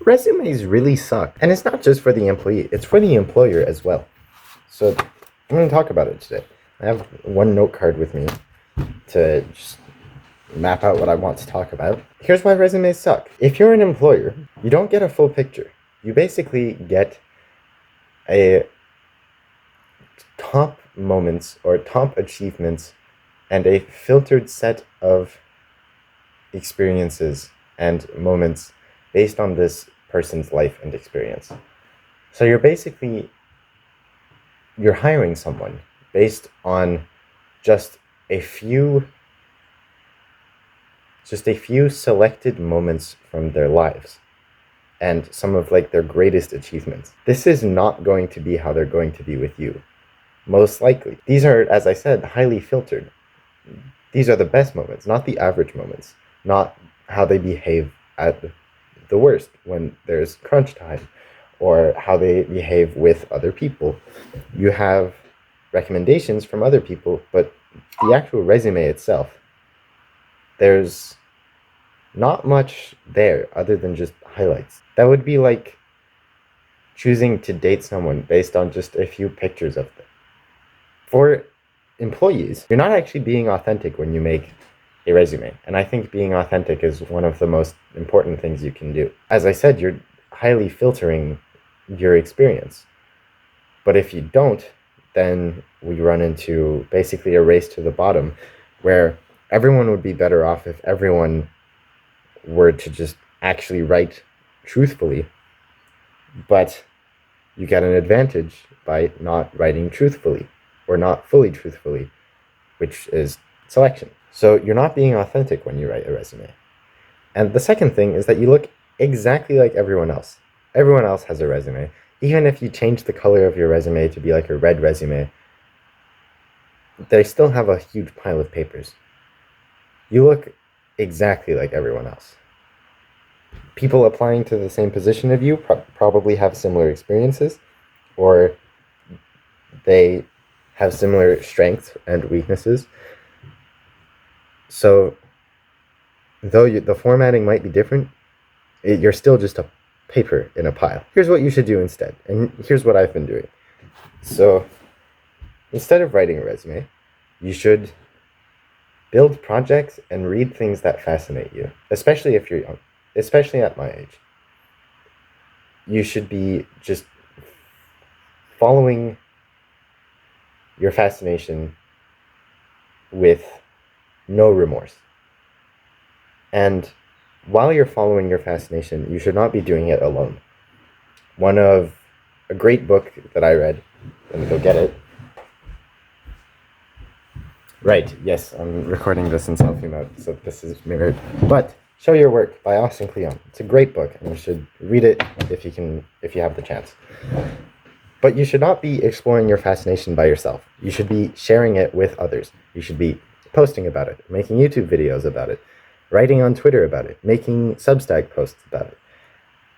Resumes really suck. And it's not just for the employee, it's for the employer as well. So I'm going to talk about it today. I have one note card with me to just map out what I want to talk about. Here's why resumes suck. If you're an employer, you don't get a full picture. You basically get a top moments or top achievements and a filtered set of experiences and moments based on this person's life and experience. So you're hiring someone based on just a few selected moments from their lives and some of like their greatest achievements. This is not going to be how they're going to be with you. Most likely. These are, as I said, highly filtered. These are the best moments, not the average moments, not how they behave at the worst when there's crunch time, or how they behave with other people. You have recommendations from other people, but the actual resume itself, there's not much there other than just highlights. That would be like choosing to date someone based on just a few pictures of them. For employees, you're not actually being authentic when you make a resume. And I think being authentic is one of the most important things you can do. As I said, you're highly filtering your experience. But if you don't, then we run into basically a race to the bottom where everyone would be better off if everyone were to just actually write truthfully. But you get an advantage by not writing truthfully or not fully truthfully, which is selection. So you're not being authentic when you write a resume. And the second thing is that you look exactly like everyone else. Everyone else has a resume. Even if you change the color of your resume to be like a red resume, they still have a huge pile of papers. You look exactly like everyone else. People applying to the same position of you probably have similar experiences, or they have similar strengths and weaknesses. So though the formatting might be different, you're still just a paper in a pile. Here's what you should do instead, and here's what I've been doing. So instead of writing a resume, you should build projects and read things that fascinate you, especially if you're young, especially at my age. You should be just following your fascination with no remorse. And while you're following your fascination, you should not be doing it alone. A great book that I read, let me go get it. Right, yes, I'm recording this in selfie mode, so this is mirrored. But Show Your Work by Austin Kleon. It's a great book, and you should read it if you have the chance. But you should not be exploring your fascination by yourself. You should be sharing it with others. You should be posting about it, making YouTube videos about it, writing on Twitter about it, making Substack posts about it.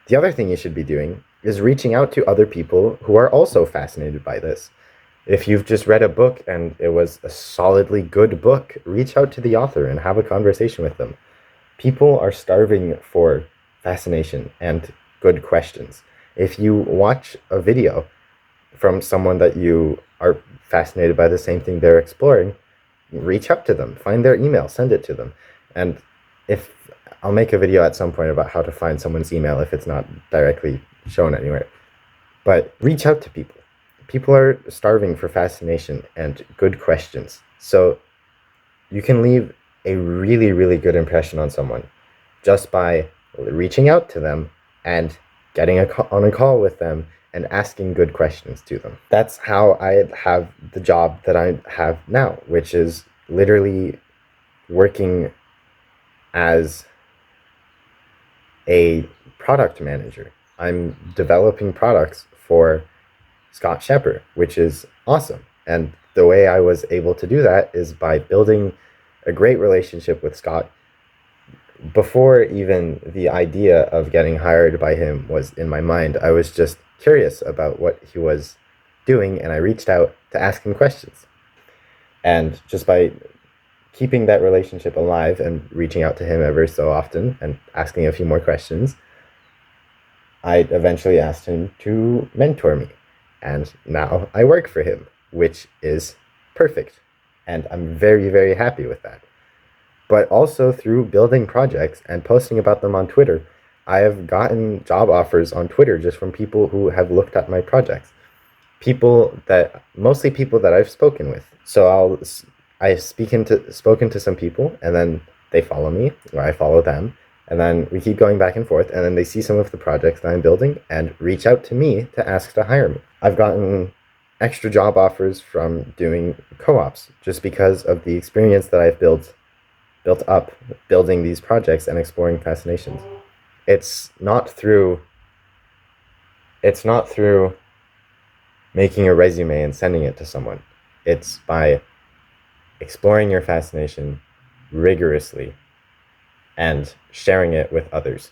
The other thing you should be doing is reaching out to other people who are also fascinated by this. If you've just read a book and it was a solidly good book, reach out to the author and have a conversation with them. People are starving for fascination and good questions. If you watch a video from someone that you are fascinated by the same thing they're exploring, reach out to them, find their email, send it to them. And I'll make a video at some point about how to find someone's email if it's not directly shown anywhere. But reach out to people. People are starving for fascination and good questions. So you can leave a really, really good impression on someone just by reaching out to them and getting on a call with them and asking good questions to them. That's how I have the job that I have now, which is literally working as a product manager. I'm developing products for Scott Scheper, which is awesome. And the way I was able to do that is by building a great relationship with Scott before even the idea of getting hired by him was in my mind. I was just curious about what he was doing, and I reached out to ask him questions. And just by keeping that relationship alive and reaching out to him ever so often and asking a few more questions, I eventually asked him to mentor me, and now I work for him, which is perfect. And I'm very, very happy with that. But also through building projects and posting about them on Twitter, I have gotten job offers on Twitter just from people who have looked at my projects. Mostly people that I've spoken with. So I spoken to some people, and then they follow me, or I follow them, and then we keep going back and forth, and then they see some of the projects that I'm building and reach out to me to ask to hire me. I've gotten extra job offers from doing co-ops just because of the experience that I've built up building these projects and exploring fascinations. It's not through it's not through making a resume and sending it to someone. It's by exploring your fascination rigorously and sharing it with others.